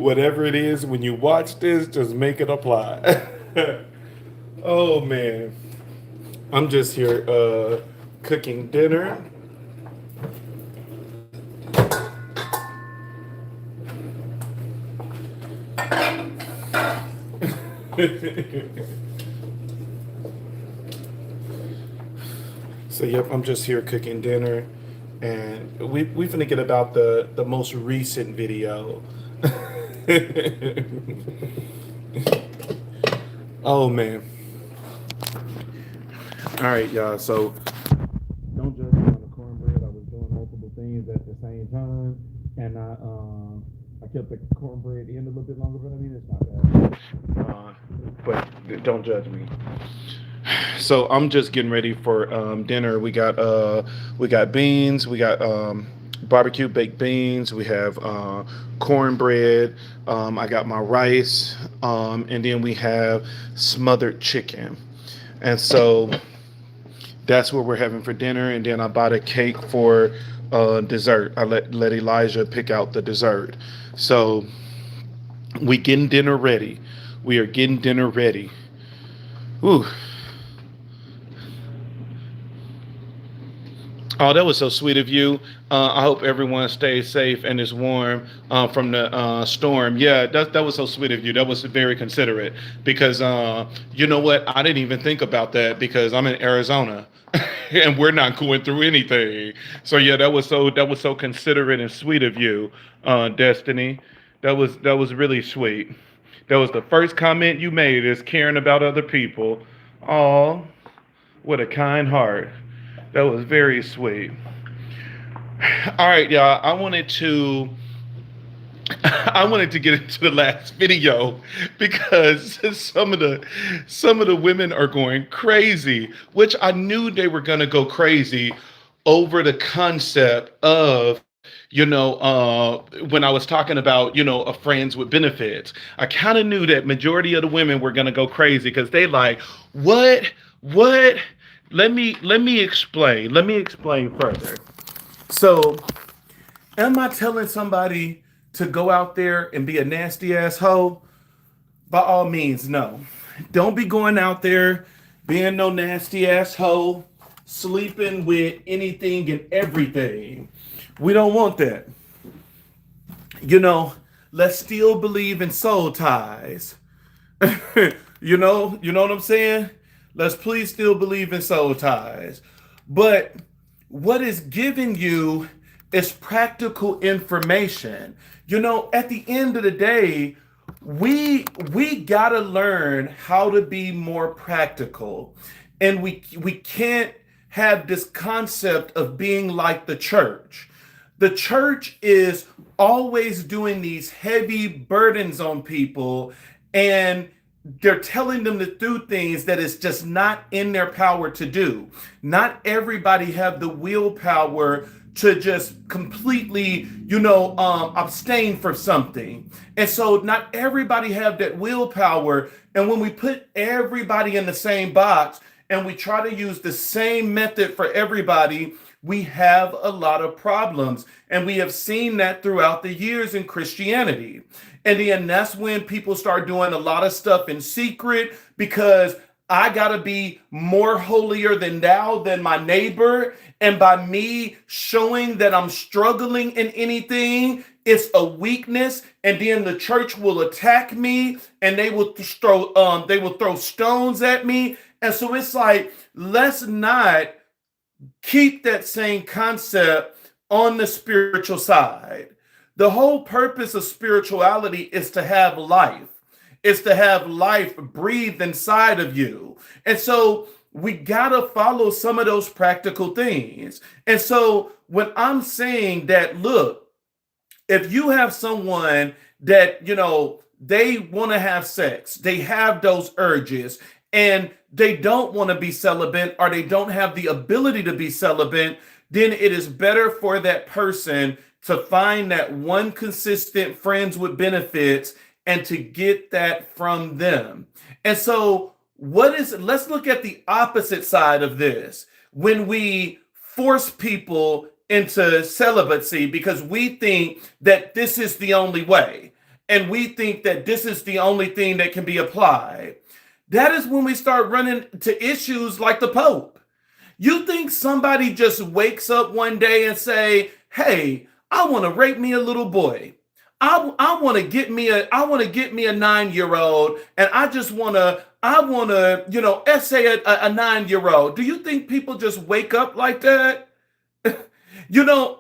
Whatever it is, when you watch this, just make it apply. Oh man, I'm just here cooking dinner. So yep, I'm just here cooking dinner, and we finna get about the most recent video. Oh man. All right, y'all. So don't judge me on the cornbread. I was doing multiple things at the same time, and I kept the cornbread in a little bit longer. But I mean, it's not bad. But don't judge me. So I'm just getting ready for dinner. We got beans. We got barbecue baked beans. We have cornbread. I got my rice, and then we have smothered chicken. And so that's what we're having for dinner. And then I bought a cake for dessert. I let Elijah pick out the dessert. So we getting dinner ready. We are getting dinner ready. Ooh. Oh, that was so sweet of you. I hope everyone stays safe and is warm from the storm. Yeah, that was so sweet of you. That was very considerate because you know what? I didn't even think about that because I'm in Arizona and we're not going through anything. So yeah, that was so considerate and sweet of you, Destiny. That was really sweet. That was the first comment you made is caring about other people. Oh, what a kind heart. That was very sweet. All right, y'all. I wanted to get into the last video because some of the women are going crazy, which I knew they were gonna go crazy over the concept of when I was talking about a friends with benefits. I kind of knew that majority of the women were gonna go crazy because they like what. Let me explain. Let me explain further. So, am I telling somebody to go out there and be a nasty asshole? By all means, no. Don't be going out there being no nasty asshole, sleeping with anything and everything. We don't want that. You know, let's still believe in soul ties. You know what I'm saying? Let's please still believe in soul ties. But what is given you is practical information. At the end of the day, we gotta learn how to be more practical. And we can't have this concept of being like the church. The church is always doing these heavy burdens on people, and they're telling them to do things that is just not in their power to do. Not everybody have the willpower to just completely, abstain from something. And so not everybody have that willpower. And when we put everybody in the same box and we try to use the same method for everybody, we have a lot of problems. And we have seen that throughout the years in Christianity. And then that's when people start doing a lot of stuff in secret because I got to be more holier than thou than my neighbor. And by me showing that I'm struggling in anything, it's a weakness. And then the church will attack me and they will throw stones at me. And so it's like, let's not keep that same concept on the spiritual side. The whole purpose of spirituality is to have life. It's to have life breathed inside of you. And so we got to follow some of those practical things. And so when I'm saying that, look, if you have someone that, they want to have sex, they have those urges, and they don't want to be celibate or they don't have the ability to be celibate, then it is better for that person to find that one consistent friends with benefits and to get that from them. And so let's look at the opposite side of this. When we force people into celibacy because we think that this is the only way. and we think that this is the only thing that can be applied. That is when we start running to issues like the Pope. You think somebody just wakes up one day and say, "Hey, I want to rape me a little boy. I want to get me a 9-year-old, and I want to essay a 9-year-old." Do you think people just wake up like that?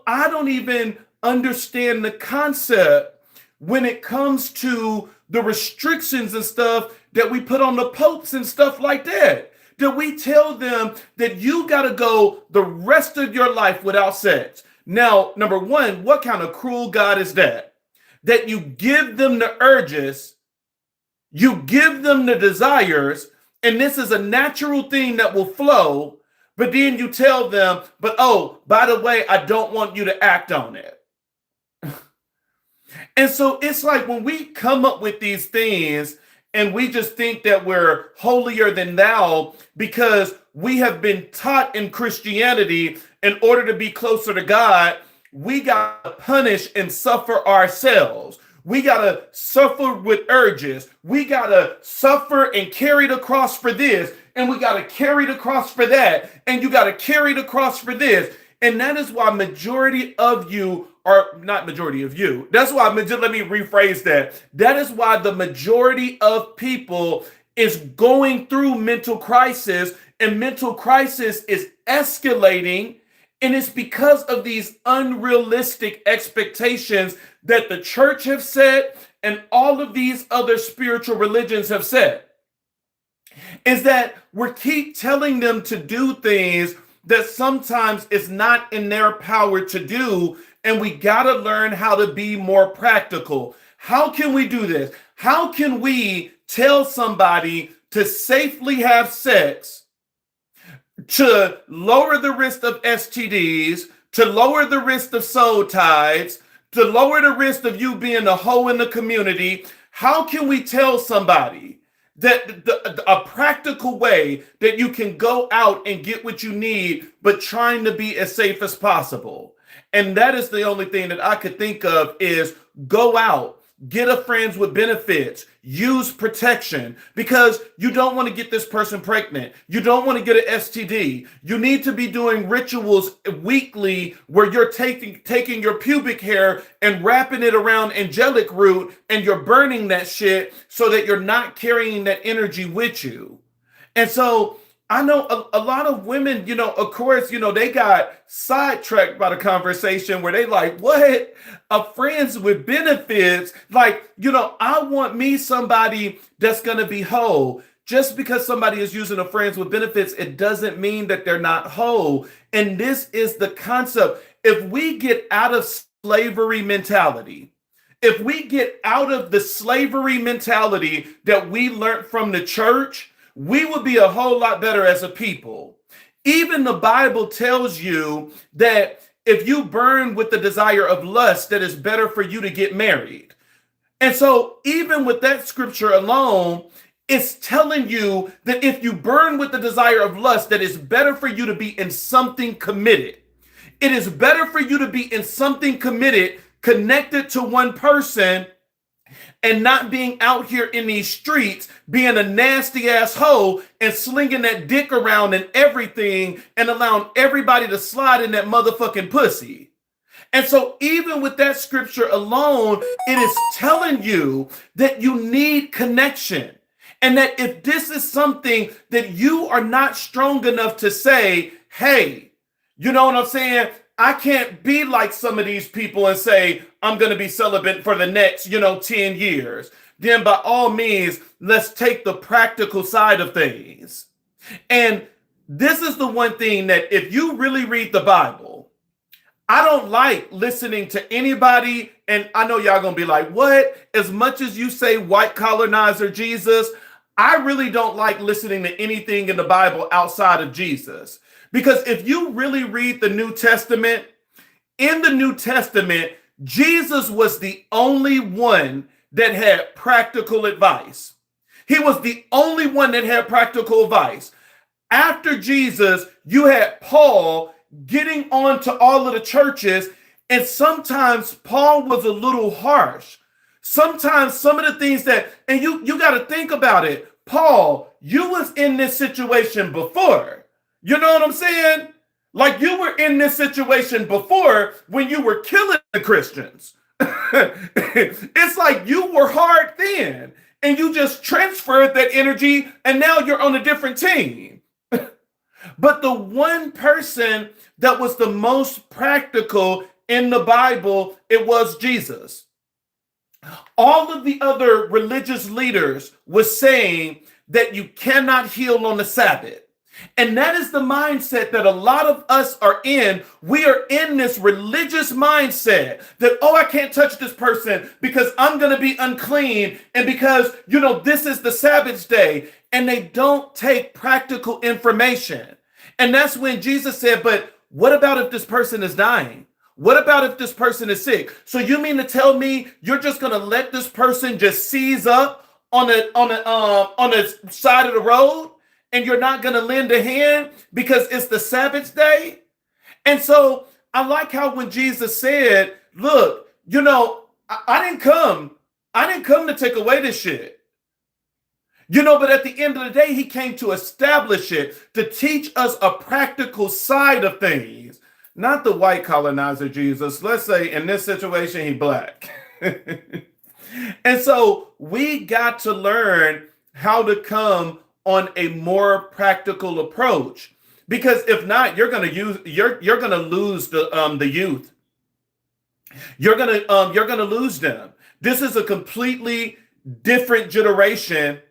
I don't even understand the concept when it comes to the restrictions and stuff that we put on the popes and stuff like that. That we tell them that you got to go the rest of your life without sex. Now, number one, what kind of cruel God is that? That you give them the urges, you give them the desires, and this is a natural thing that will flow, but then you tell them, but oh, by the way, I don't want you to act on it. And so it's like when we come up with these things and we just think that we're holier than thou because we have been taught in Christianity in order to be closer to God, we got to punish and suffer ourselves. We got to suffer with urges. We got to suffer and carry the cross for this. And we got to carry the cross for that. And you got to carry the cross for this. And that is why majority of you are not majority of you. That's why, let me rephrase that. That is why the majority of people is going through mental crisis, and mental crisis is escalating. And it's because of these unrealistic expectations that the church have set and all of these other spiritual religions have set. Is that we keep telling them to do things that sometimes is not in their power to do, and we got to learn how to be more practical. How can we do this? How can we tell somebody to safely have sex, to lower the risk of STDs, to lower the risk of soul ties, to lower the risk of you being a hoe in the community? How can we tell somebody that a practical way that you can go out and get what you need, but trying to be as safe as possible? And that is the only thing that I could think of is go out, get a friends with benefits, use protection, because you don't want to get this person pregnant. You don't want to get an STD. You need to be doing rituals weekly where you're taking your pubic hair and wrapping it around angelic root, and you're burning that shit so that you're not carrying that energy with you. And so I know a lot of women, of course, they got sidetracked by the conversation where they like, what? A friends with benefits? Like, I want me somebody that's going to be whole. Just because somebody is using a friends with benefits, it doesn't mean that they're not whole. And this is the concept. If we get out of slavery mentality, if we get out of the slavery mentality that we learned from the church, we would be a whole lot better as a people. Even the Bible tells you that if you burn with the desire of lust, that it's better for you to get married. And so even with that scripture alone, it's telling you that if you burn with the desire of lust, that it's better for you to be in something committed. It is better for you to be in something committed, connected to one person, and not being out here in these streets being a nasty ass hoe and slinging that dick around and everything and allowing everybody to slide in that motherfucking pussy. And so even with that scripture alone, it is telling you that you need connection. And that if this is something that you are not strong enough to say, hey, you know what I'm saying? I can't be like some of these people and say, I'm going to be celibate for the next, 10 years. Then by all means, let's take the practical side of things. And this is the one thing that if you really read the Bible, I don't like listening to anybody. And I know y'all going to be like, what? As much as you say white colonizer Jesus, I really don't like listening to anything in the Bible outside of Jesus. Because if you really read the New Testament, in the New Testament, Jesus was the only one that had practical advice. He was the only one that had practical advice. After Jesus, you had Paul getting on to all of the churches, and sometimes Paul was a little harsh Sometimes some of the things and you got to think about it. Paul, you was in this situation before. You know what I'm saying? Like you were in this situation before when you were killing the Christians. It's like you were hard then and you just transferred that energy and now you're on a different team. But the one person that was the most practical in the Bible, it was Jesus. All of the other religious leaders were saying that you cannot heal on the Sabbath. And that is the mindset that a lot of us are in. We are in this religious mindset that, oh, I can't touch this person because I'm going to be unclean. And because, this is the Sabbath day. And they don't take practical information. And that's when Jesus said, but what about if this person is dying? What about if this person is sick? So you mean to tell me you're just going to let this person just seize up on the side of the road? And you're not going to lend a hand because it's the Sabbath day? And so I like how when Jesus said, look, I didn't come to take away this shit. But at the end of the day, he came to establish it, to teach us a practical side of things, not the white colonizer Jesus. Let's say in this situation, he black. And so we got to learn how to come on a more practical approach, because if not, you're going to lose the youth. You're going to lose them. This is a completely different generation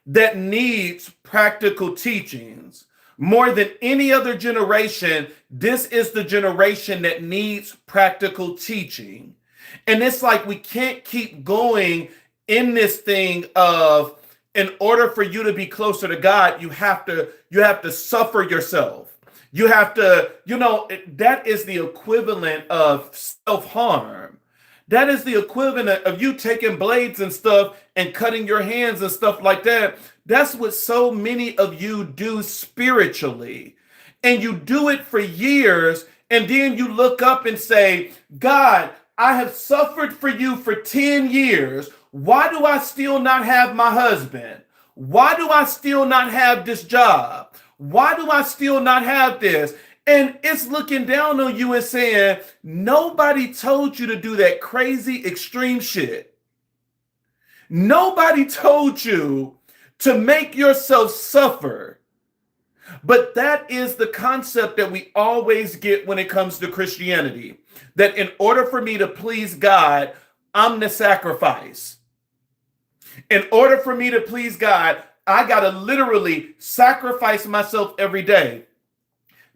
that needs practical teachings. More than any other generation, this is the generation that needs practical teaching. And it's like we can't keep going in this thing of, in order for you to be closer to God, you have to suffer yourself. You have to, that is the equivalent of self-harm. That is the equivalent of you taking blades and stuff and cutting your hands and stuff like that. That's what so many of you do spiritually. And you do it for years, and then you look up and say, God, I have suffered for you for 10 years. Why do I still not have my husband? Why do I still not have this job? Why do I still not have this? And it's looking down on you and saying, nobody told you to do that crazy extreme shit. Nobody told you to make yourself suffer. But that is the concept that we always get when it comes to Christianity, that in order for me to please God, I'm the sacrifice. In order for me to please God, I got to literally sacrifice myself every day.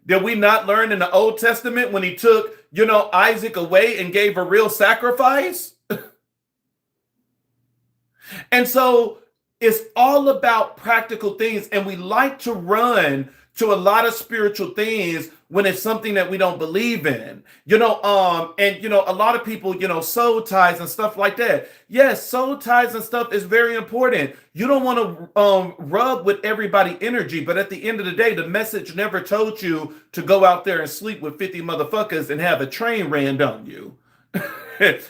Did we not learn in the Old Testament when he took, Isaac away and gave a real sacrifice? And so it's all about practical things. And we like to run to a lot of spiritual things when it's something that we don't believe in, and a lot of people, soul ties and stuff like that. Yes, soul ties and stuff is very important. You don't want to rub with everybody energy, but at the end of the day, the message never told you to go out there and sleep with 50 motherfuckers and have a train ran on you.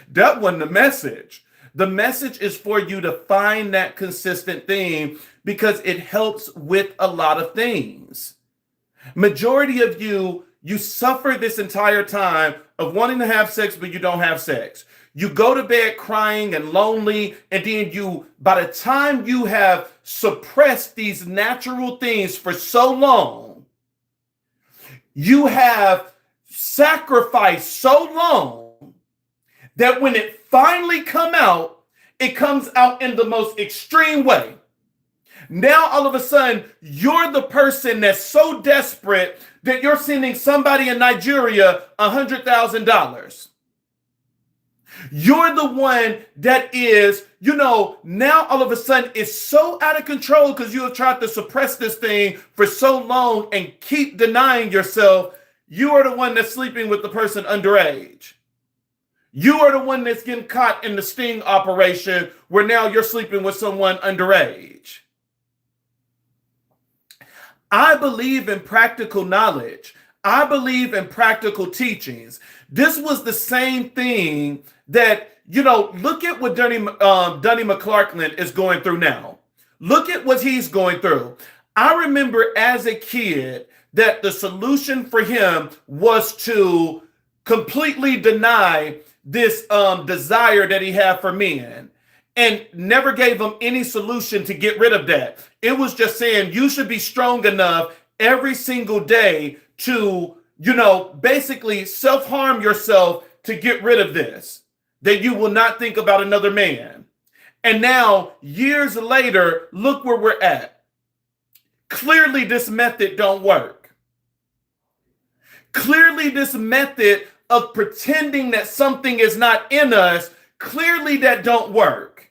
That wasn't the message. The message is for you to find that consistent thing, because it helps with a lot of things. Majority of you suffer this entire time of wanting to have sex, but you don't have sex. You go to bed crying and lonely, and then by the time you have suppressed these natural things for so long, you have sacrificed so long that when it finally it comes out in the most extreme way. Now, all of a sudden, you're the person that's so desperate that you're sending somebody in Nigeria $100,000. You're the one that is, now all of a sudden it's so out of control because you have tried to suppress this thing for so long and keep denying yourself. You are the one that's sleeping with the person underage. You are the one that's getting caught in the sting operation where now you're sleeping with someone underage. I believe in practical knowledge. I believe in practical teachings. This was the same thing that, Look at what Dunny McClarkland is going through now. Look at what he's going through. I remember as a kid that the solution for him was to completely deny this desire that he had for men, and never gave him any solution to get rid of that. It was just saying you should be strong enough every single day to, basically self-harm yourself to get rid of this, that you will not think about another man. And now, years later, look where we're at. Clearly, this method don't work. Clearly, this method of pretending that something is not in us, clearly that don't work.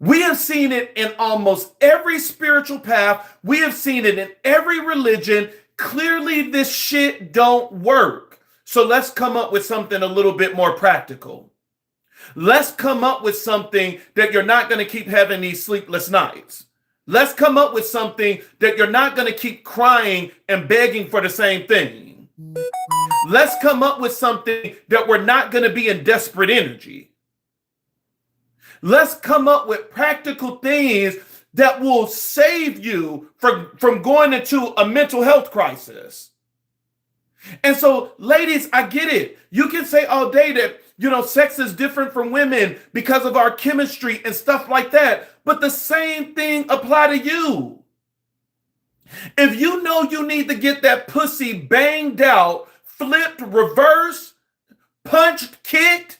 We have seen it in almost every spiritual path. We have seen it in every religion. Clearly, this shit don't work. So let's come up with something a little bit more practical. Let's come up with something that you're not going to keep having these sleepless nights. Let's come up with something that you're not going to keep crying and begging for the same thing. Let's come up with something that we're not going to be in desperate energy. Let's come up with practical things that will save you from going into a mental health crisis. And so, ladies, I get it. You can say all day that, sex is different from women because of our chemistry and stuff like that. But the same thing apply to you. If you know you need to get that pussy banged out, flipped, reversed, punched, kicked,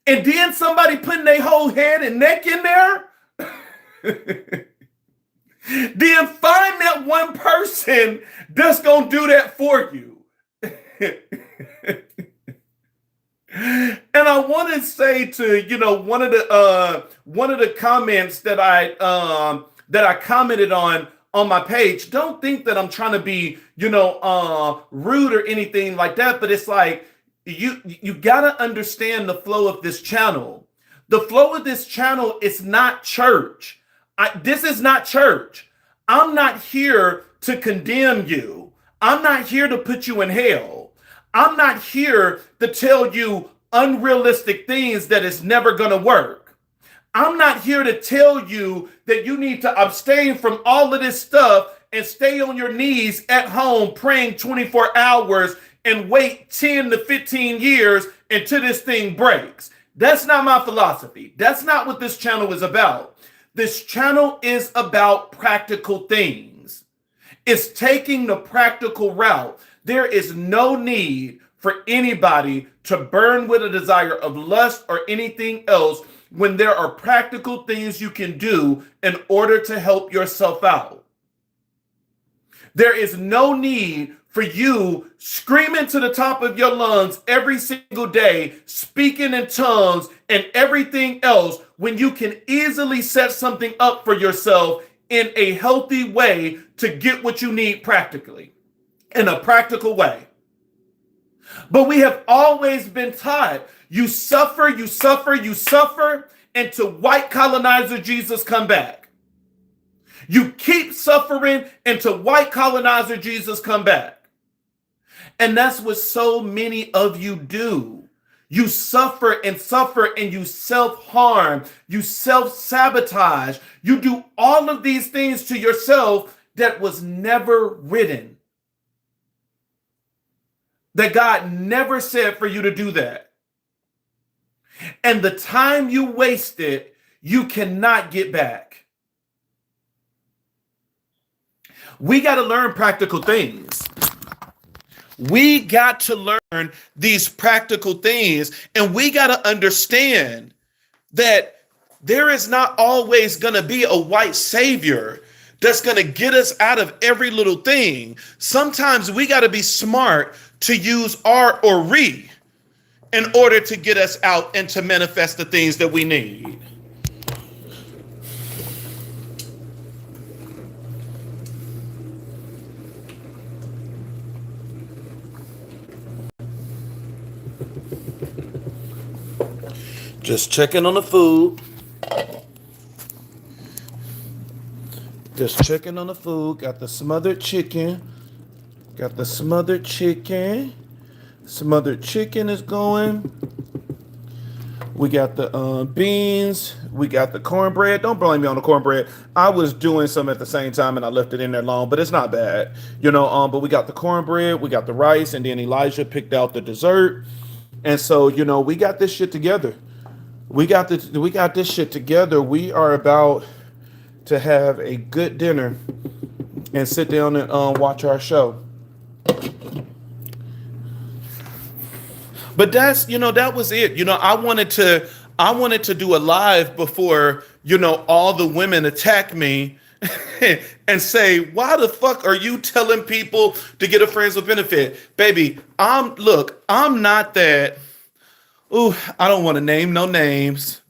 and then somebody putting their whole head and neck in there, then find that one person that's going to do that for you. And I want to say to, one of the comments that I commented on my page, don't think that I'm trying to be, rude or anything like that, but it's like, you got to understand the flow of this channel. The flow of this channel is not church. This is not church. I'm not here to condemn you. I'm not here to put you in hell. I'm not here to tell you unrealistic things that is never going to work. I'm not here to tell you that you need to abstain from all of this stuff and stay on your knees at home praying 24 hours and wait 10 to 15 years until this thing breaks. That's not my philosophy. That's not what this channel is about. This channel is about practical things. It's taking the practical route. There is no need for anybody to burn with a desire of lust or anything else when there are practical things you can do in order to help yourself out. There is no need for you screaming to the top of your lungs every single day, speaking in tongues and everything else, when you can easily set something up for yourself in a healthy way to get what you need practically, in a practical way. But we have always been taught, you suffer until white colonizer Jesus come back. You keep suffering until white colonizer Jesus come back. And that's what so many of you do. You suffer and you self-harm, you self-sabotage, you do all of these things to yourself that was never written. That God never said for you to do that. And the time you wasted, you cannot get back. We got to learn practical things. We got to learn these practical things, and we got to understand that there is not always going to be a white savior that's going to get us out of every little thing. Sometimes we got to be smart to use R or re in order to get us out and to manifest the things that we need. Just checking on the food. Just checking on the food. Got the smothered chicken. Smothered chicken is going. We got the beans. We got the cornbread. Don't blame me on the cornbread. I was doing some at the same time and I left it in there long, but it's not bad. But we got the cornbread, we got the rice, and then Elijah picked out the dessert. And so, we got this shit together. We got this shit together. We are about to have a good dinner and sit down and watch our show. But that was it. I wanted to do a live before, all the women attack me and say, why the fuck are you telling people to get a friends with benefit? Baby, I'm not that. Ooh, I don't want to name no names.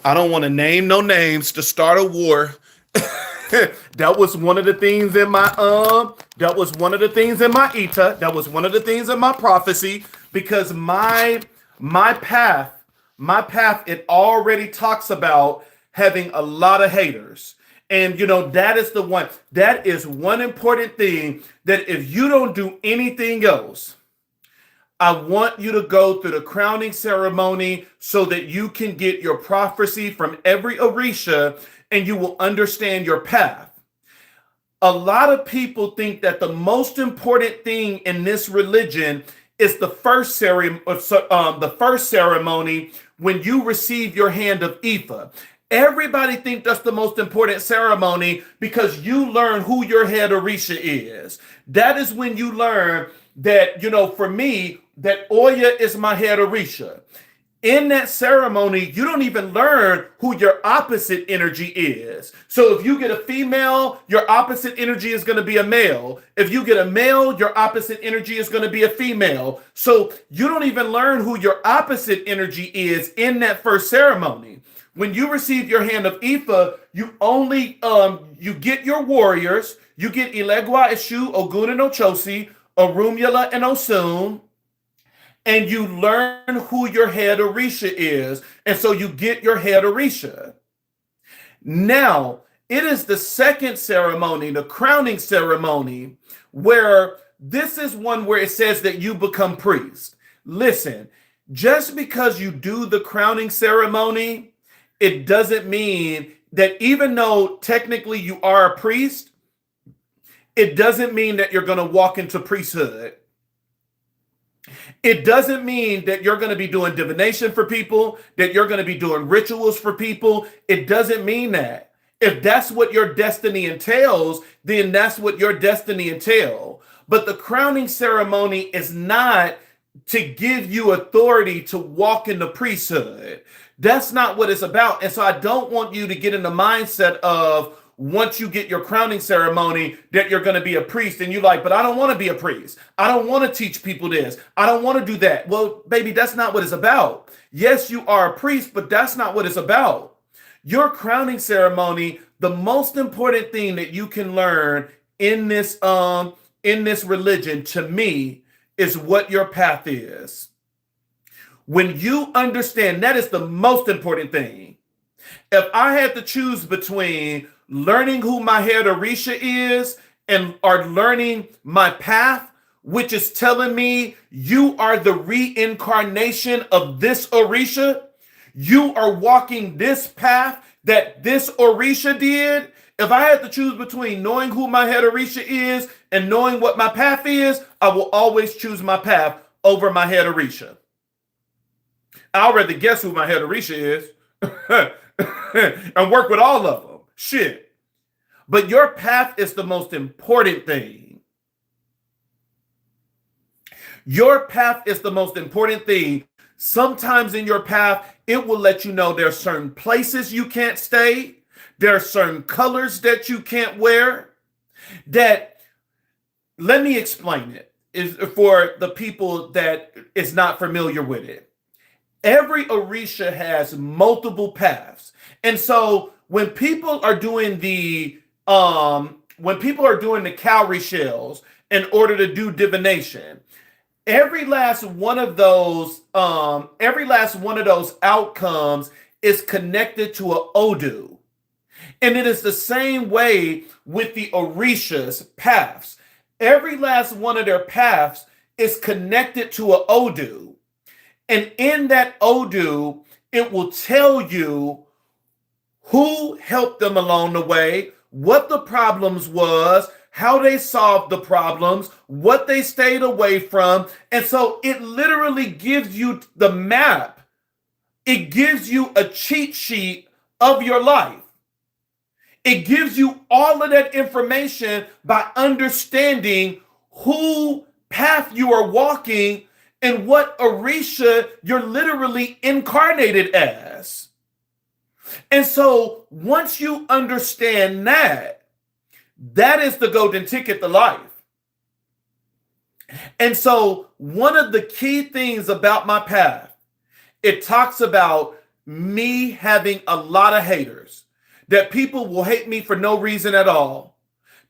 I don't want to name no names to start a war. That was one of the things in my that was one of the things in my Ita. That was one of the things in my prophecy, because my path, it already talks about having a lot of haters. And that is one important thing, that if you don't do anything else, I want you to go through the crowning ceremony so that you can get your prophecy from every Orisha and you will understand your path. A lot of people think that the most important thing in this religion is the first ceremony when you receive your hand of Ifa. Everybody think that's the most important ceremony because you learn who your head Orisha is. That is when you learn that, for me, that Oya is my head Orisha. In that ceremony, you don't even learn who your opposite energy is. So if you get a female, your opposite energy is going to be a male. If you get a male, your opposite energy is going to be a female. So you don't even learn who your opposite energy is in that first ceremony. When you receive your hand of Ifa, you only you get your warriors. You get Ilegwa, Eshu, Ogun, and Ochosi, Orumula, and Osun. And you learn who your head Orisha is. And so you get your head Orisha. Now, it is the second ceremony, the crowning ceremony, where this is one where it says that you become priest. Listen, just because you do the crowning ceremony, it doesn't mean that even though technically you are a priest, it doesn't mean that you're going to walk into priesthood. It doesn't mean that you're going to be doing divination for people, that you're going to be doing rituals for people. It doesn't mean that. If that's what your destiny entails, then that's what your destiny entails. But the crowning ceremony is not to give you authority to walk in the priesthood. That's not what it's about. And so I don't want you to get in the mindset of, once you get your crowning ceremony, that you're going to be a priest, and you're like, but I don't want to be a priest. I don't want to teach people this. I don't want to do that. Well, baby, that's not what it's about. Yes, you are a priest, but that's not what it's about. Your crowning ceremony, the most important thing that you can learn in this religion, to me, is what your path is. When you understand, that is the most important thing. If I had to choose between learning who my head Orisha is or learning my path, which is telling me you are the reincarnation of this Orisha, you are walking this path that this Orisha did. If I had to choose between knowing who my head Orisha is and knowing what my path is, I will always choose my path over my head Orisha. I'll rather guess who my head Orisha is and work with all of them. Shit. But your path is the most important thing. Your path is the most important thing. Sometimes in your path, it will let you know there are certain places you can't stay. There are certain colors that you can't wear. Let me explain it, is for the people that is not familiar with it. Every Orisha has multiple paths. And so when people are doing the cowrie shells in order to do divination, every last one of those outcomes is connected to an Odu. And it is the same way with the Orisha's paths. Every last one of their paths is connected to an Odu. And in that Odu It will tell you who helped them along the way, what the problems was, how they solved the problems, what they stayed away from. And so it literally gives you the map. It gives you a cheat sheet of your life. It gives you all of that information by understanding who path you are walking and what Orisha you're literally incarnated as. And so once you understand that, that is the golden ticket to life. And so one of the key things about my path, it talks about me having a lot of haters, that people will hate me for no reason at all.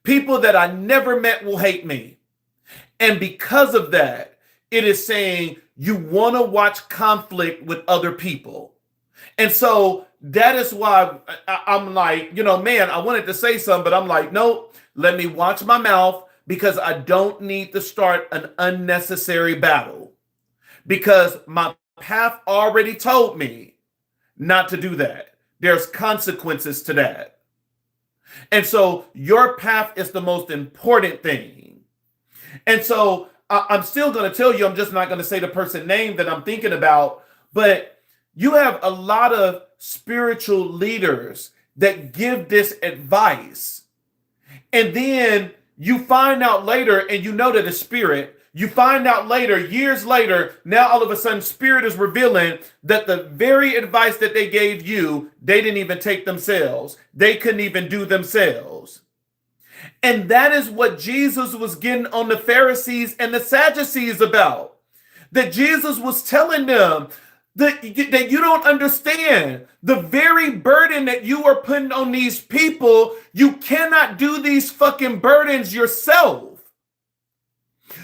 People that I never met will hate me. And because of that, it is saying you want to watch conflict with other people. And so that is why I'm like, man, I wanted to say something, but I'm like, no, let me watch my mouth, because I don't need to start an unnecessary battle, because my path already told me not to do that. There's consequences to that. And so your path is the most important thing. And so I'm still going to tell you, I'm just not going to say the person's name that I'm thinking about, but you have a lot of spiritual leaders that give this advice. And then you find out later, and you know that it's spirit. You find out later, years later, now all of a sudden spirit is revealing that the very advice that they gave you, they didn't even take themselves. They couldn't even do themselves. And that is what Jesus was getting on the Pharisees and the Sadducees about. That Jesus was telling them that you don't understand the very burden that you are putting on these people. You cannot do these fucking burdens yourself.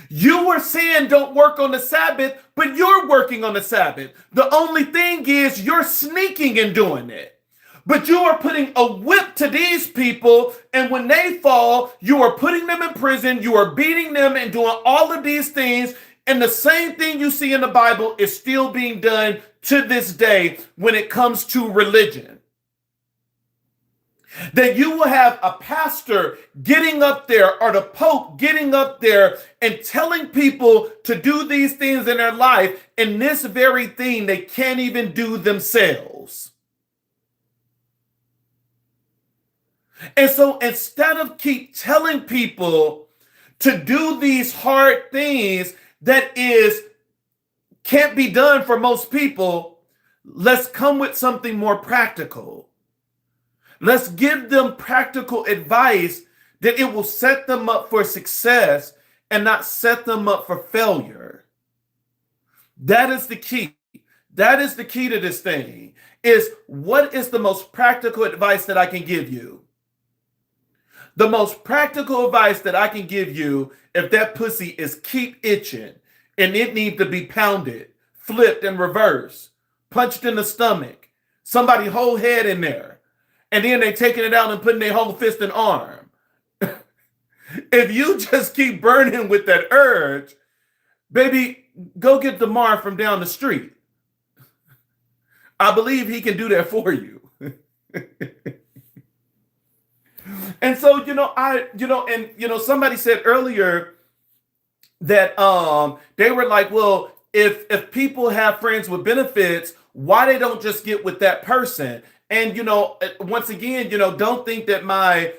You were saying don't work on the Sabbath, but you're working on the Sabbath. The only thing is you're sneaking and doing it. But you are putting a whip to these people, and when they fall, you are putting them in prison, you are beating them and doing all of these things. And the same thing you see in the Bible is still being done to this day when it comes to religion. That you will have a pastor getting up there, or the Pope getting up there and telling people to do these things in their life, and this very thing they can't even do themselves. And so instead of keep telling people to do these hard things that can't be done for most people, let's come with something more practical. Let's give them practical advice that it will set them up for success and not set them up for failure. That is the key. That is the key to this thing, is what is the most practical advice that I can give you? The most practical advice that I can give you, if that pussy is keep itching and it needs to be pounded, flipped and reversed, punched in the stomach, somebody whole head in there, and then they taking it out and putting their whole fist and arm. If you just keep burning with that urge, baby, go get Damar from down the street. I believe he can do that for you. And so, somebody said earlier that they were like, well, if people have friends with benefits, why they don't just get with that person? And, once again, don't think that my,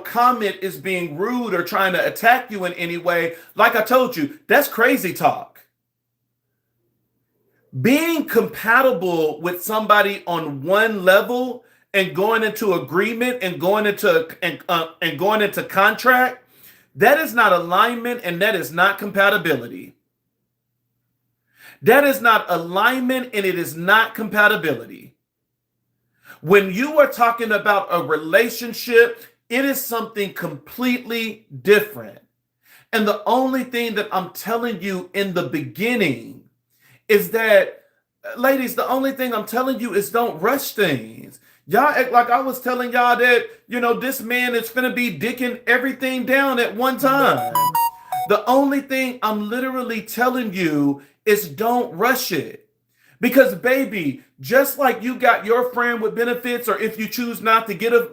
comment is being rude or trying to attack you in any way. Like I told you, that's crazy talk. Being compatible with somebody on one level and going into agreement and going into contract, that is not alignment, and that is not compatibility. That is not alignment, and it is not compatibility. When you are talking about a relationship, it is something completely different. And the only thing that I'm telling you in the beginning is that, ladies, the only thing I'm telling you is don't rush things. Y'all act like I was telling y'all that, this man is finna be dicking everything down at one time. The only thing I'm literally telling you is don't rush it. Because, baby, Just like you got your friend with benefits, or if you choose not to get a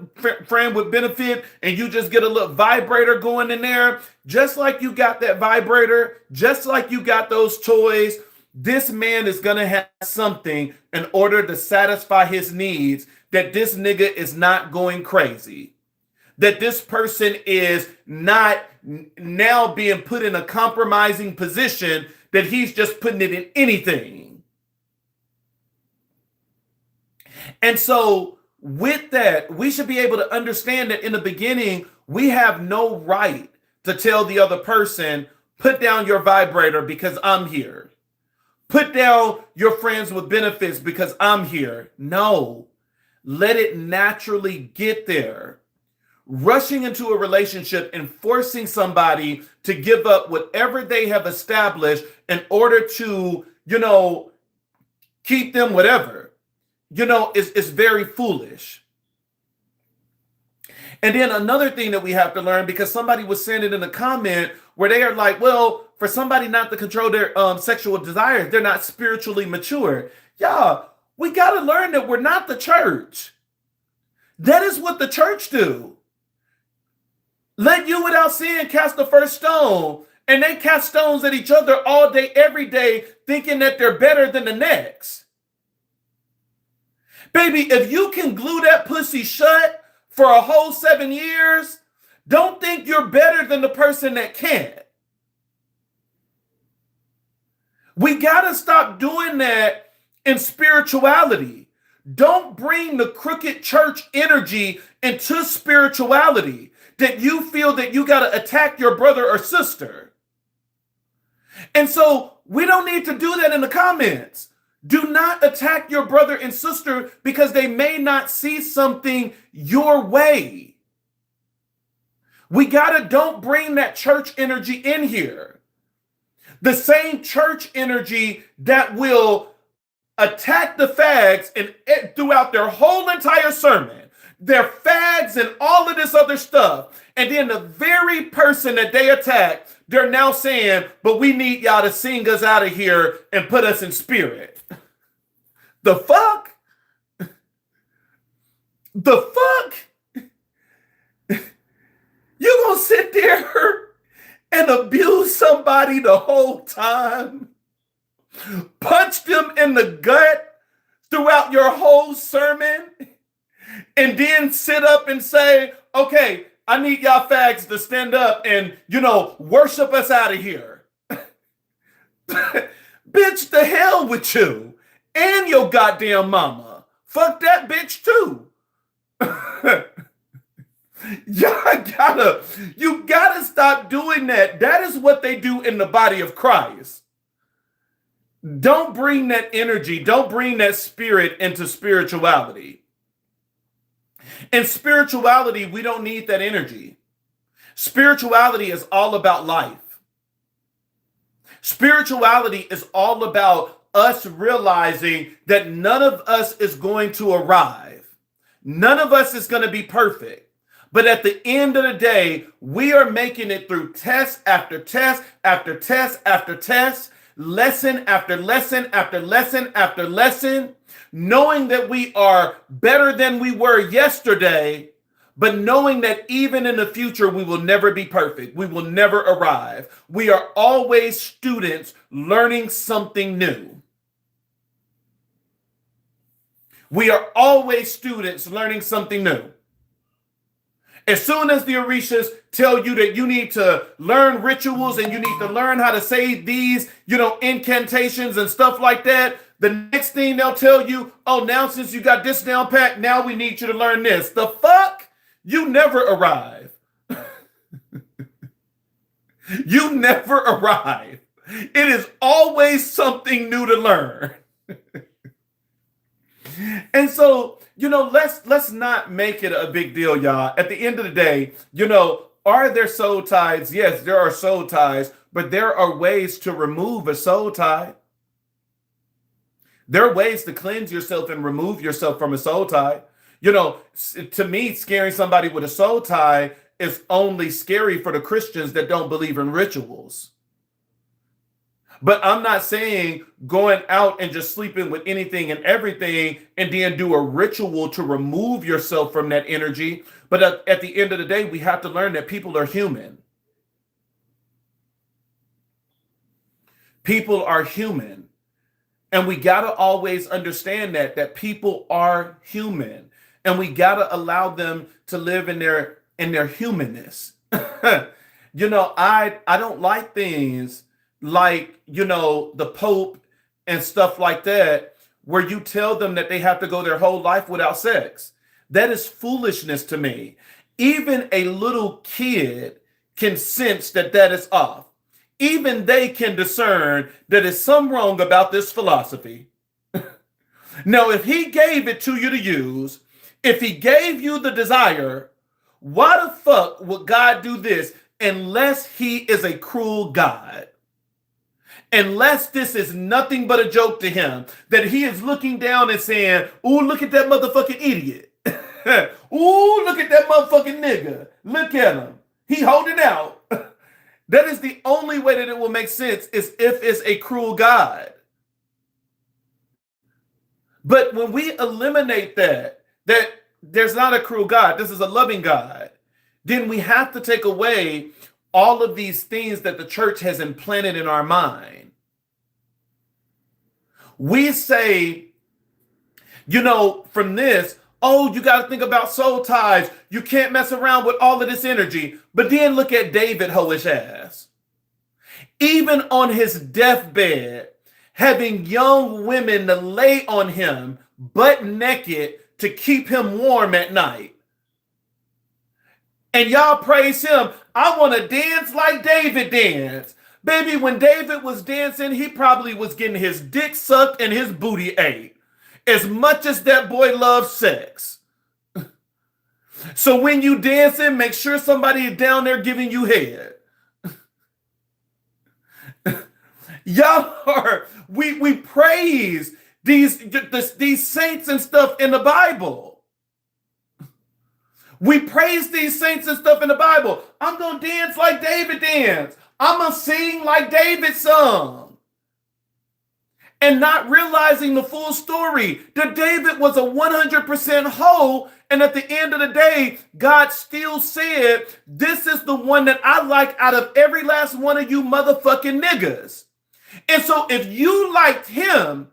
friend with benefit and you just get a little vibrator going in there, just like you got that vibrator, just like you got those toys, this man is going to have something in order to satisfy his needs, that this nigga is not going crazy, that this person is not now being put in a compromising position, that he's just putting it in anything. And so with that, we should be able to understand that in the beginning, we have no right to tell the other person, put down your vibrator because I'm here. Put down your friends with benefits because I'm here. No, let it naturally get there. Rushing into a relationship and forcing somebody to give up whatever they have established in order to, keep them whatever, is very foolish. And then another thing that we have to learn, because somebody was saying it in a comment where they are like, well, for somebody not to control their sexual desires, they're not spiritually mature. Yeah, we got to learn that we're not the church. That is what the church do. Let you without sin cast the first stone. And they cast stones at each other all day, every day, thinking that they're better than the next. Baby, if you can glue that pussy shut for a whole 7 years, don't think you're better than the person that can't. We got to stop doing that in spirituality. Don't bring the crooked church energy into spirituality, that you feel that you got to attack your brother or sister. And so we don't need to do that in the comments. Do not attack your brother and sister because they may not see something your way. Don't bring that church energy in here. The same church energy that will attack the fags and throughout their whole entire sermon. They're fags and all of this other stuff. And then the very person that they attack, they're now saying, but we need y'all to sing us out of here and put us in spirit. The fuck? The fuck? You gonna sit there and abuse somebody the whole time? Punch them in the gut throughout your whole sermon? And then sit up and say, okay, I need y'all fags to stand up and, worship us out of here. Bitch, the hell with you and your goddamn mama. Fuck that bitch too. You gotta stop doing that. That is what they do in the body of Christ. Don't bring that energy. Don't bring that spirit into spirituality. In spirituality, we don't need that energy. Spirituality is all about life. Spirituality is all about us realizing that none of us is going to arrive. None of us is going to be perfect. But at the end of the day, we are making it through test after test after test after test, lesson after lesson after lesson after lesson, knowing that we are better than we were yesterday, but knowing that even in the future, we will never be perfect. We will never arrive. We are always students learning something new. We are always students learning something new. As soon as the Orishas tell you that you need to learn rituals and you need to learn how to say these, incantations and stuff like that, the next thing they'll tell you, oh, now since you got this down pat, now we need you to learn this. The fuck? You never arrive. You never arrive. It is always something new to learn. And so, let's not make it a big deal, y'all. At the end of the day, are there soul ties? Yes, there are soul ties, but there are ways to remove a soul tie. There are ways to cleanse yourself and remove yourself from a soul tie. To me, scaring somebody with a soul tie is only scary for the Christians that don't believe in rituals. But I'm not saying going out and just sleeping with anything and everything and then do a ritual to remove yourself from that energy. But at the end of the day, we have to learn that people are human. People are human. And we got to always understand that people are human. And we got to allow them to live in their humanness. I don't like things like, the Pope and stuff like that, where you tell them that they have to go their whole life without sex. That is foolishness to me. Even a little kid can sense that is off. Even they can discern that there's something wrong about this philosophy. Now, if he gave it to you to use, if he gave you the desire, why the fuck would God do this unless he is a cruel God? Unless this is nothing but a joke to him, that he is looking down and saying, "Ooh, look at that motherfucking idiot. Ooh, look at that motherfucking nigga. Look at him. He holding out." That is the only way that it will make sense, is if it's a cruel God. But when we eliminate that there's not a cruel God, this is a loving God, then we have to take away all of these things that the church has implanted in our mind. We say, from this, oh, you got to think about soul ties. You can't mess around with all of this energy. But then look at David hoish ass. Even on his deathbed, having young women to lay on him butt naked to keep him warm at night. And y'all praise him. I want to dance like David danced. Baby, when David was dancing, he probably was getting his dick sucked and his booty ate. As much as that boy loves sex. So when you dancing, make sure somebody is down there giving you head. Y'all are, we praise these saints and stuff in the Bible. We praise these saints and stuff in the Bible. I'm going to dance like David danced. I'm going to sing like David sung. And not realizing the full story, that David was a 100% whole. And at the end of the day, God still said, this is the one that I like out of every last one of you motherfucking niggas. And so if you liked him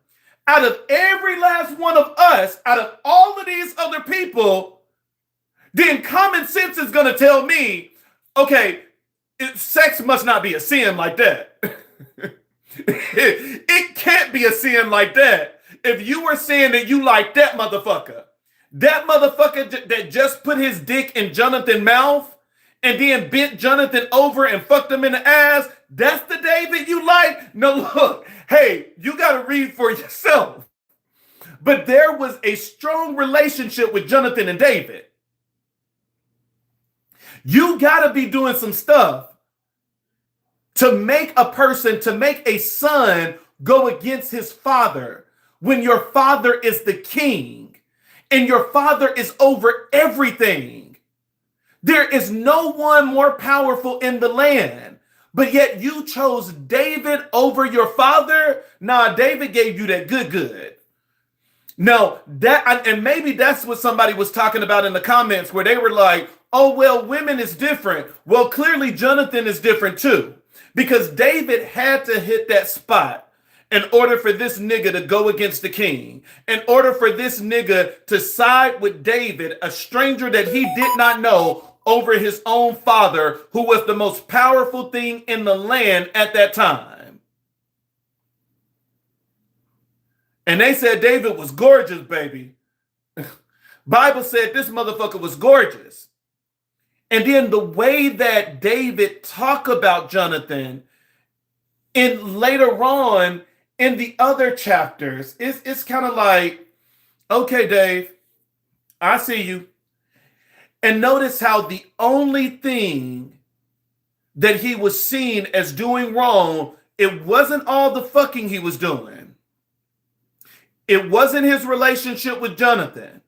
out of every last one of us, out of all of these other people, then common sense is going to tell me, okay, sex must not be a sin like that. It can't be a sin like that. If you were saying that you like that motherfucker that just put his dick in Jonathan's mouth and then bent Jonathan over and fucked him in the ass, that's the David you like? No, look, hey, you got to read for yourself. But there was a strong relationship with Jonathan and David. You got to be doing some stuff to make a son go against his father when your father is the king and your father is over everything. There is no one more powerful in the land, but yet you chose David over your father. Nah, David gave you that good. No, and maybe that's what somebody was talking about in the comments, where they were like, oh, well, women is different. Well, clearly Jonathan is different too, because David had to hit that spot in order for this nigga to go against the king, in order for this nigga to side with David, a stranger that he did not know, over his own father, who was the most powerful thing in the land at that time. And they said David was gorgeous, baby. Bible said this motherfucker was gorgeous. And then the way that David talked about Jonathan in later on in the other chapters, it's kind of like, okay, Dave, I see you. And notice how the only thing that he was seen as doing wrong, it wasn't all the fucking he was doing. It wasn't his relationship with Jonathan.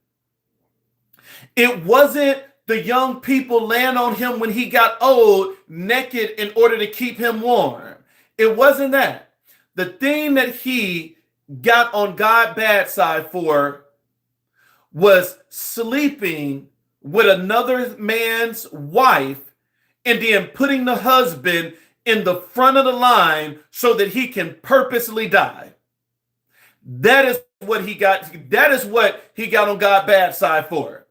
It wasn't the young people laying on him when he got old naked in order to keep him warm. It wasn't that. the thing that he got on God's bad side for was sleeping with another man's wife and then putting the husband in the front of the line so that he can purposely die. That is what he got. That is what he got on God's bad side for.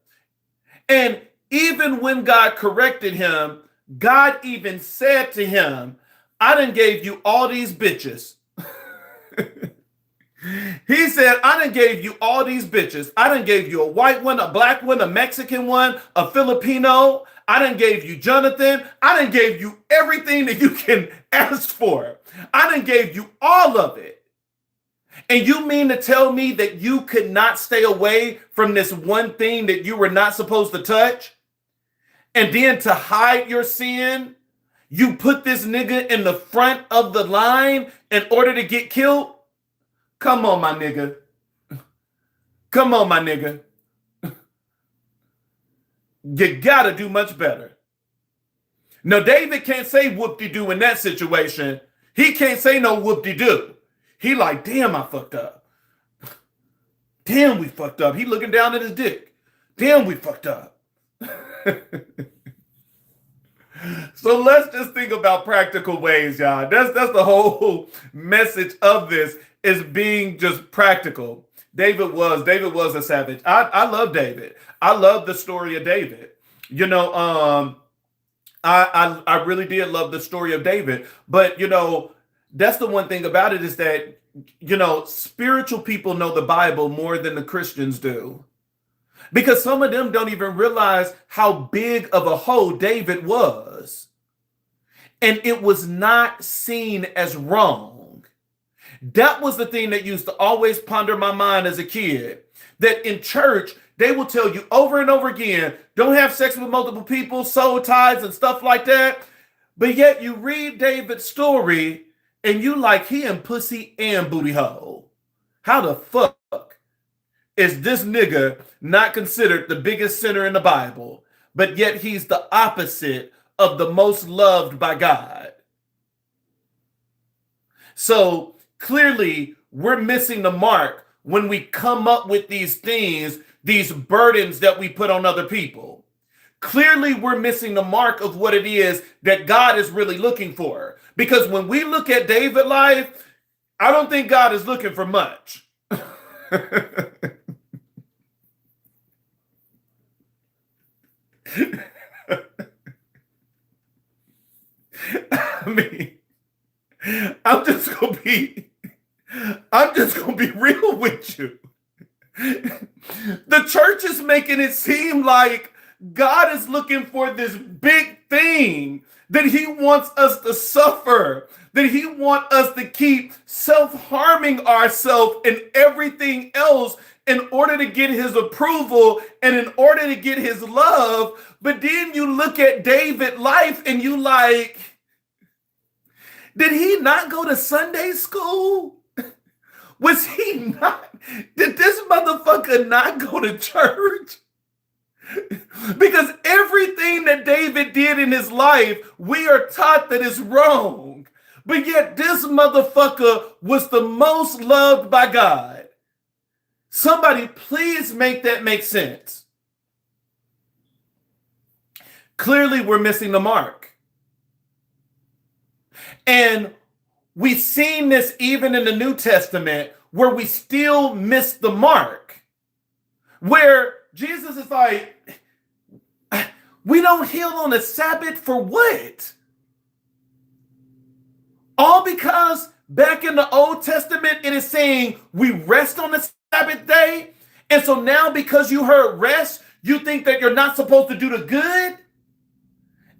And even when God corrected him, God even said to him, I done gave you all these bitches. He said, I done gave you all these bitches. I done gave you a white one, a black one, a Mexican one, a Filipino. I done gave you Jonathan. I done gave you everything that you can ask for. I done gave you all of it. And you mean to tell me that you could not stay away from this one thing that you were not supposed to touch? And then to hide your sin, you put this nigga in the front of the line in order to get killed? Come on, my nigga. Come on, my nigga. You gotta do much better. Now, David can't say whoop-de-doo in that situation. He can't say no whoop-de-doo. He like, damn, I fucked up. Damn, we fucked up. He looking down at his dick. Damn, we fucked up. So let's just think about practical ways, y'all. That's the whole message of this, is being just practical. David was a savage. I love David. I love the story of David. You know, I really did love the story of David. But, you know, that's the one thing about it, is that, you know, spiritual people know the Bible more than the Christians do. Because some of them don't even realize how big of a hoe David was. And it was not seen as wrong. That was the thing that used to always ponder my mind as a kid. That in church, they will tell you over and over again, don't have sex with multiple people, soul ties and stuff like that. But yet you read David's story and you like, he in pussy and booty hole. How the fuck is this nigga not considered the biggest sinner in the Bible, but yet he's the opposite of the most loved by God? So clearly we're missing the mark when we come up with these things, these burdens that we put on other people. Clearly we're missing the mark of what it is that God is really looking for. Because when we look at David's life, I don't think God is looking for much. I mean, I'm just gonna be real with you. The church is making it seem like God is looking for this big thing, that he wants us to suffer, that he wants us to keep self-harming ourselves and everything else in order to get his approval and in order to get his love. But then you look at David's life and you like, did he not go to Sunday school? Was he not? Did this motherfucker not go to church? Because everything that David did in his life, we are taught that is wrong. But yet this motherfucker was the most loved by God. Somebody please make that make sense. Clearly we're missing the mark. And we've seen this even in the New Testament, where we still miss the mark. Where Jesus is like, we don't heal on the Sabbath for what? All because back in the Old Testament, it is saying we rest on the Sabbath day. And so now because you heard rest, you think that you're not supposed to do the good?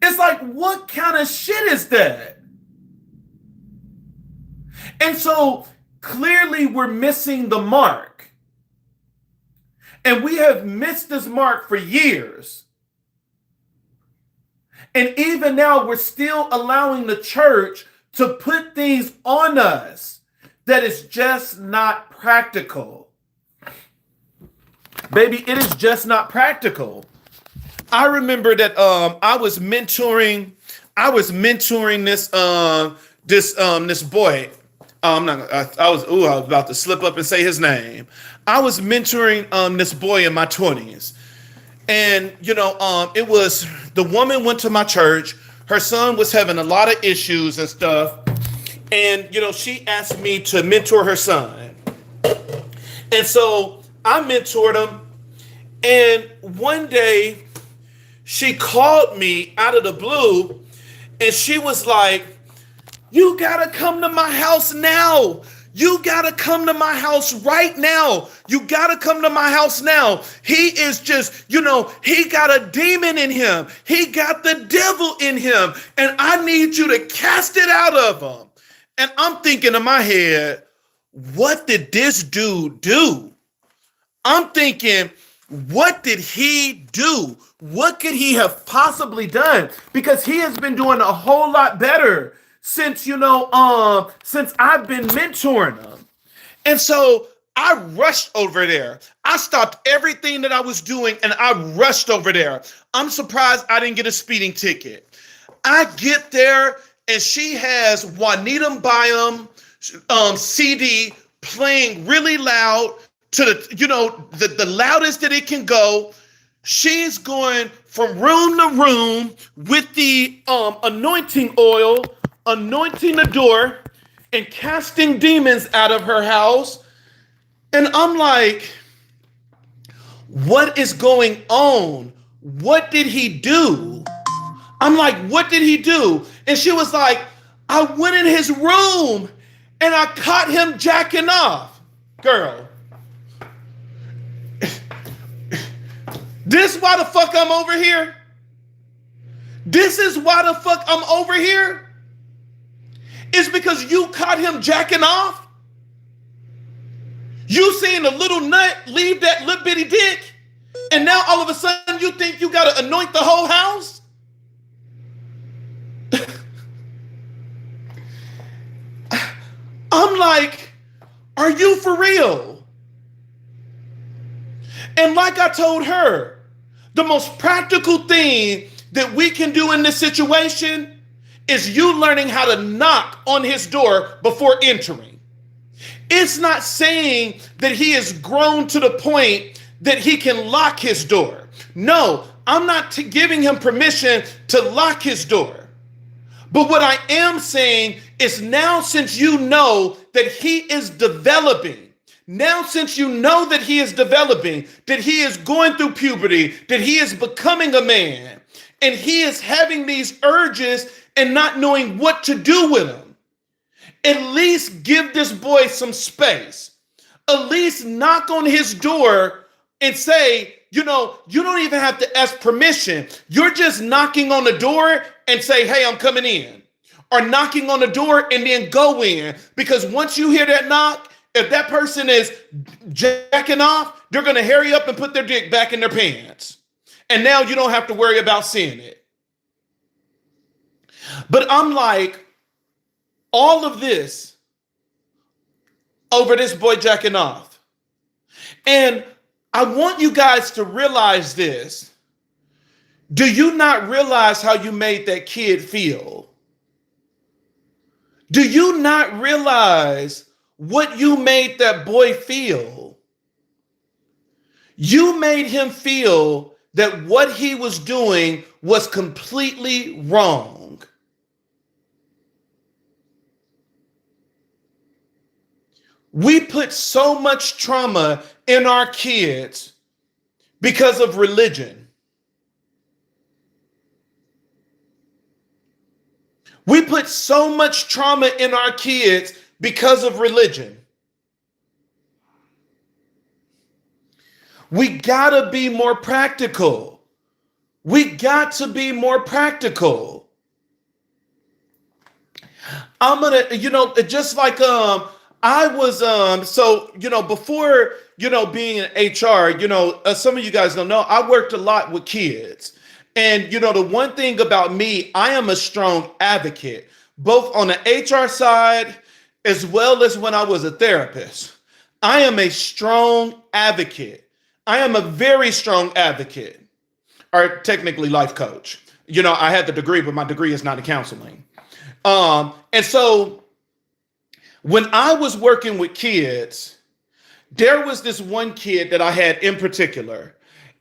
It's like, what kind of shit is that? And so clearly we're missing the mark. And we have missed this mark for years. And even now we're still allowing the church to put things on us that is just not practical. Baby, it is just not practical. I remember that I was mentoring this boy. I'm not. I was about to slip up and say his name. I was mentoring this boy in my 20s, and it was the woman went to my church. Her son was having a lot of issues and stuff, and she asked me to mentor her son, and so I mentored him. And one day, she called me out of the blue, and she was like, "You gotta come to my house now. You gotta come to my house right now. You gotta come to my house now. He is just, he got a demon in him. He got the devil in him. And I need you to cast it out of him." And I'm thinking in my head, what did this dude do? I'm thinking, what did he do? What could he have possibly done? Because he has been doing a whole lot better since since I've been mentoring him. And so I rushed over there. I stopped everything that I was doing and I rushed over there. I'm surprised I didn't get a speeding ticket. I get there and she has Juanita Byam CD playing really loud to the loudest that it can go. She's going from room to room with the anointing oil, anointing the door, and casting demons out of her house. And I'm like, what is going on? What did he do? I'm like, what did he do? And she was like, I went in his room and I caught him jacking off. Girl, this why the fuck I'm over here? This is why the fuck I'm over here? It's because you caught him jacking off? You seen the little nut leave that little bitty dick, and now all of a sudden you think you gotta anoint the whole house? I'm like, are you for real? And like I told her, the most practical thing that we can do in this situation is you learning how to knock on his door before entering. It's not saying that he has grown to the point that he can lock his door. No, I'm not giving him permission to lock his door. But what I am saying is now, since you know that he is developing, now since you know that he is developing, that he is going through puberty, that he is becoming a man, and he is having these urges and not knowing what to do with them, at least give this boy some space. At least knock on his door and say, you don't even have to ask permission. You're just knocking on the door and say, hey, I'm coming in. Or knocking on the door and then go in. Because once you hear that knock, if that person is jacking off, they're going to hurry up and put their dick back in their pants. And now you don't have to worry about seeing it. But I'm like, all of this over this boy jacking off. And I want you guys to realize this. Do you not realize how you made that kid feel? Do you not realize what you made that boy feel? You made him feel that what he was doing was completely wrong. We put so much trauma in our kids because of religion. We put so much trauma in our kids because of religion. We gotta be more practical. We got to be more practical. I'm gonna, just like I was before being in HR, some of you guys don't know, I worked a lot with kids. And the one thing about me, I am a strong advocate, both on the HR side as well as when I was a therapist. I am a strong advocate. I am a very strong advocate, or technically life coach. I had the degree, but my degree is not in counseling. And so When I was working with kids, there was this one kid that I had in particular,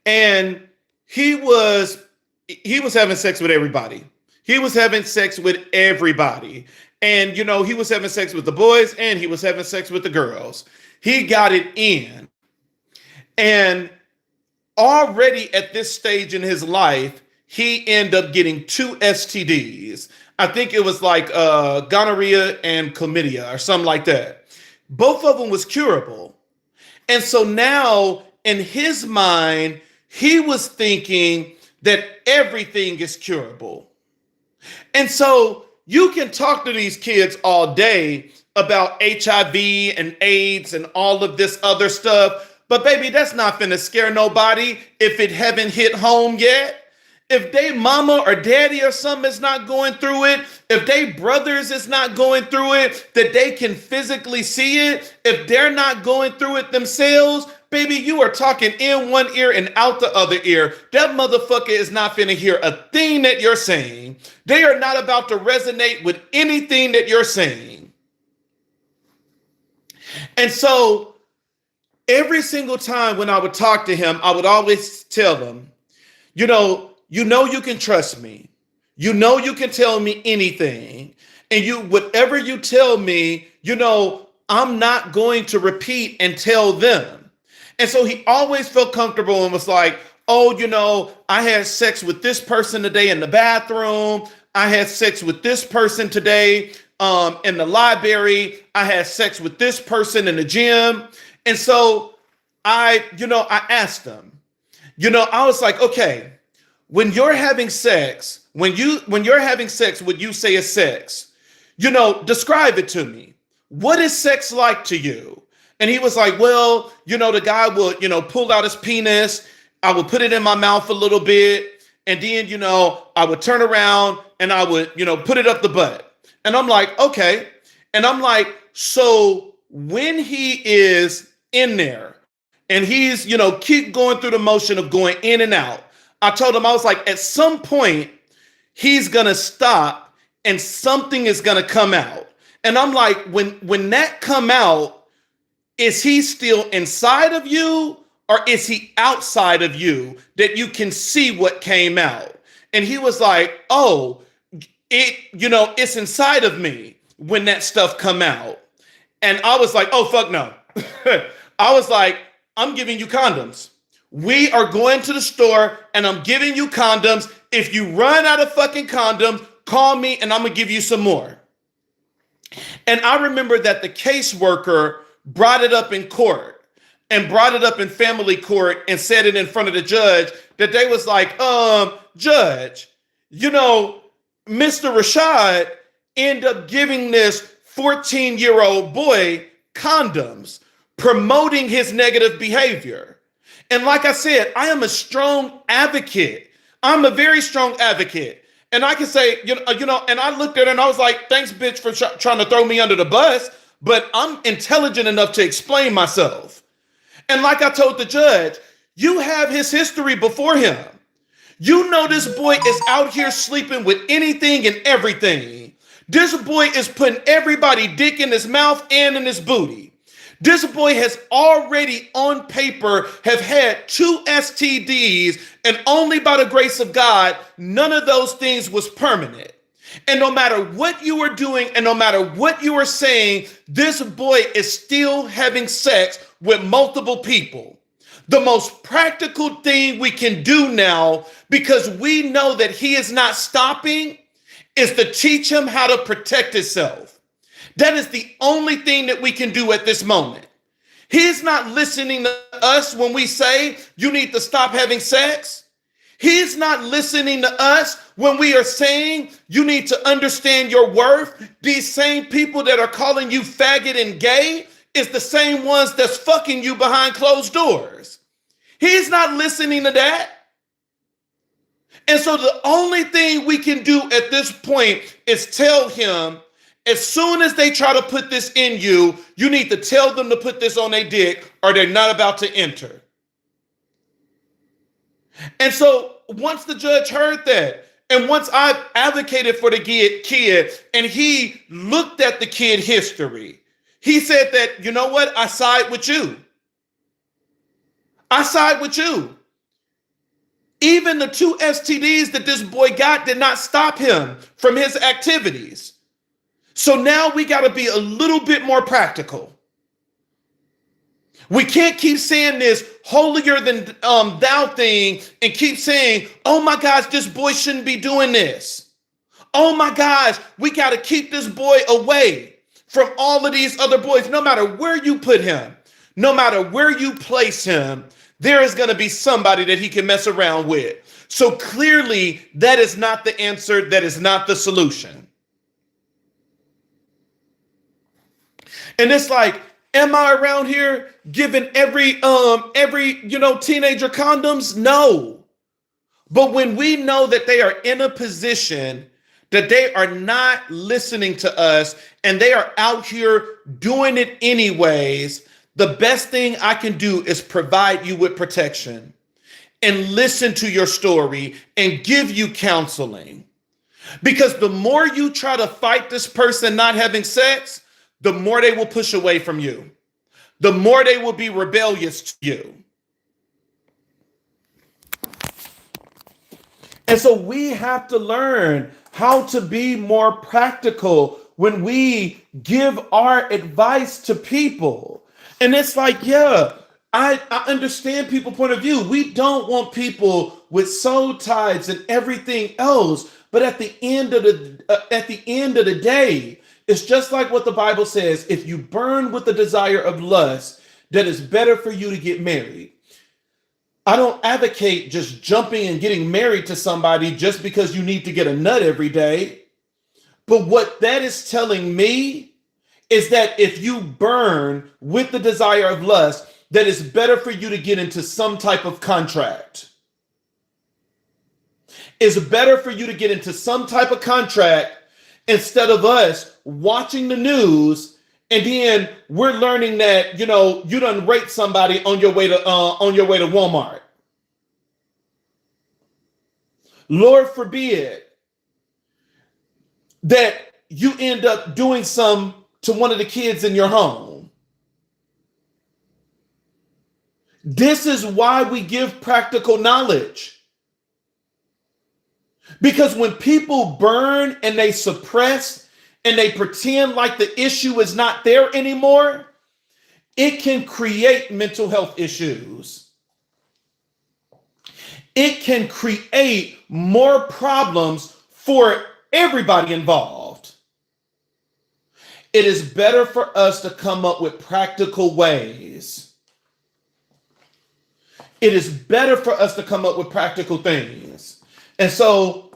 and he was he was having sex with everybody. He was having sex with everybody. And he was having sex with the boys and he was having sex with the girls. He got it in. And already at this stage in his life, he ended up getting two STDs. I think it was like gonorrhea and chlamydia or something like that. Both of them was curable. And so now in his mind, he was thinking that everything is curable. And so you can talk to these kids all day about HIV and AIDS and all of this other stuff, but baby, that's not finna scare nobody if it haven't hit home yet. If they mama or daddy or something is not going through it, if they brothers is not going through it, that they can physically see it, if they're not going through it themselves, baby, you are talking in one ear and out the other ear. That motherfucker is not finna hear a thing that you're saying. They are not about to resonate with anything that you're saying. And so every single time when I would talk to him, I would always tell him, you know you can trust me. You know you can tell me anything. And whatever you tell me, I'm not going to repeat and tell them. And so he always felt comfortable and was like, oh, I had sex with this person today in the bathroom. I had sex with this person today in the library. I had sex with this person in the gym. And so I asked him, I was like, okay, when you're having sex, when you're having sex, what you say is sex, describe it to me. What is sex like to you? And he was like, well, the guy would, pull out his penis. I would put it in my mouth a little bit. And then, I would turn around and I would, put it up the butt. And I'm like, okay. And I'm like, so when he is in there and he's, keep going through the motion of going in and out, I told him, I was like, at some point, he's going to stop and something is going to come out. And I'm like, when that come out, is he still inside of you or is he outside of you that you can see what came out? And he was like, oh, it's inside of me when that stuff come out. And I was like, oh, fuck no. I was like, I'm giving you condoms. We are going to the store and I'm giving you condoms. If you run out of fucking condoms, call me and I'm going to give you some more. And I remember that the caseworker brought it up in court and brought it up in family court and said it in front of the judge that they was like, judge, Mr. Rashad ended up giving this 14-year-old boy condoms, promoting his negative behavior. And like I said, I am a strong advocate. I'm a very strong advocate. And I can say, and I looked at her and I was like, thanks, bitch, for trying to throw me under the bus. But I'm intelligent enough to explain myself. And like I told the judge, you have his history before him. This boy is out here sleeping with anything and everything. This boy is putting everybody dick in his mouth and in his booty. This boy has already on paper have had 2 STDs, and only by the grace of God, none of those things was permanent. And no matter what you are doing and no matter what you are saying, this boy is still having sex with multiple people. The most practical thing we can do now, because we know that he is not stopping, is to teach him how to protect himself. That is the only thing that we can do at this moment. He's not listening to us when we say you need to stop having sex. He's not listening to us when we are saying you need to understand your worth. These same people that are calling you faggot and gay is the same ones that's fucking you behind closed doors. He's not listening to that. And so the only thing we can do at this point is tell him, as soon as they try to put this in you, you need to tell them to put this on their dick or they're not about to enter. And so once the judge heard that, and once I advocated for the kid and he looked at the kid history, He said that, you know what? I side with you. I side with you. Even the 2 STDs that this boy got did not stop him from his activities. So now we got to be a little bit more practical. We can't keep saying this holier than thou thing and keep saying, oh my gosh, this boy shouldn't be doing this. Oh my gosh, we got to keep this boy away from all of these other boys. No matter where you put him, no matter where you place him, there is going to be somebody that he can mess around with. So clearly, that is not the answer. That is not the solution. And it's like, am I around here giving every teenager condoms? No. But when we know that they are in a position that they are not listening to us and they are out here doing it anyways, the best thing I can do is provide you with protection and listen to your story and give you counseling. Because the more you try to fight this person not having sex, the more they will push away from you. The more they will be rebellious to you. And so we have to learn how to be more practical when we give our advice to people. And it's like, yeah, I understand people's point of view. We don't want people with soul ties and everything else. But at the end of the day, it's just like what the Bible says. If you burn with the desire of lust, that is better for you to get married. I don't advocate just jumping and getting married to somebody just because you need to get a nut every day. But what that is telling me is that if you burn with the desire of lust, that it's better for you to get into some type of contract. It's better for you to get into some type of contract instead of us watching the news and then we're learning that, you done raped somebody on your way to Walmart. Lord forbid that you end up doing some to one of the kids in your home. This is why we give practical knowledge. Because when people burn and they suppress and they pretend like the issue is not there anymore, it can create mental health issues. It can create more problems for everybody involved. It is better for us to come up with practical ways. It is better for us to come up with practical things. And so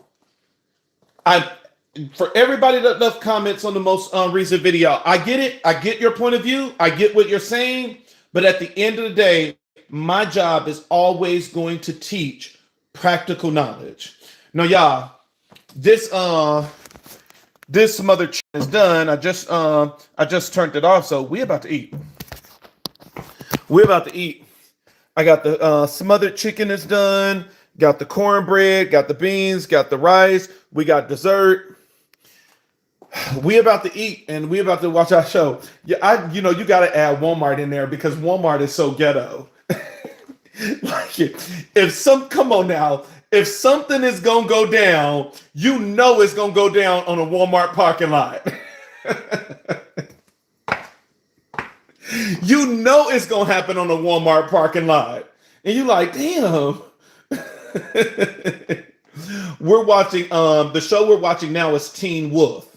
for everybody that left comments on the most recent video, I get it. I get your point of view. I get what you're saying. But at the end of the day, my job is always going to teach practical knowledge. Now, y'all, this smothered chicken is done. I just turned it off, so we're about to eat. We're about to eat. I got the smothered chicken is done. Got the cornbread. Got the beans. Got the rice. We got dessert. We about to eat and we about to watch our show. Yeah, you got to add Walmart in there because Walmart is so ghetto. Like if something is gonna go down, it's gonna go down on a Walmart parking lot. It's gonna happen on a Walmart parking lot, and you like, damn. We're watching the show we're watching now is Teen Wolf.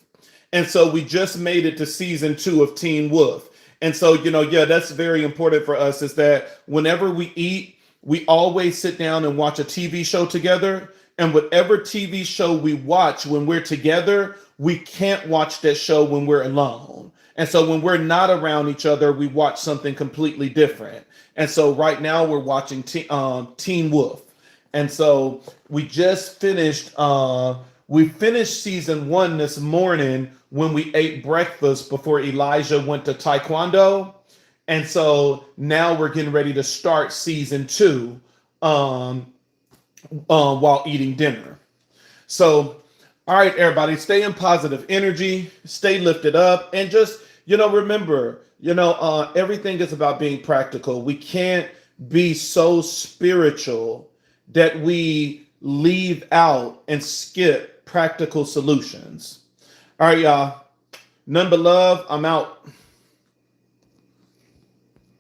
And so we just made it to season 2 of Teen Wolf. And so, that's very important for us is that whenever we eat, we always sit down and watch a TV show together. And whatever TV show we watch when we're together, we can't watch that show when we're alone. And so when we're not around each other, we watch something completely different. And so right now we're watching Teen Wolf. And so we just finished season 1 this morning when we ate breakfast before Elijah went to Taekwondo. And so now we're getting ready to start season 2 while eating dinner. So, all right, everybody, stay in positive energy, stay lifted up, and just Remember, everything is about being practical. We can't be so spiritual that we leave out and skip practical solutions. All right, y'all. None but love. I'm out.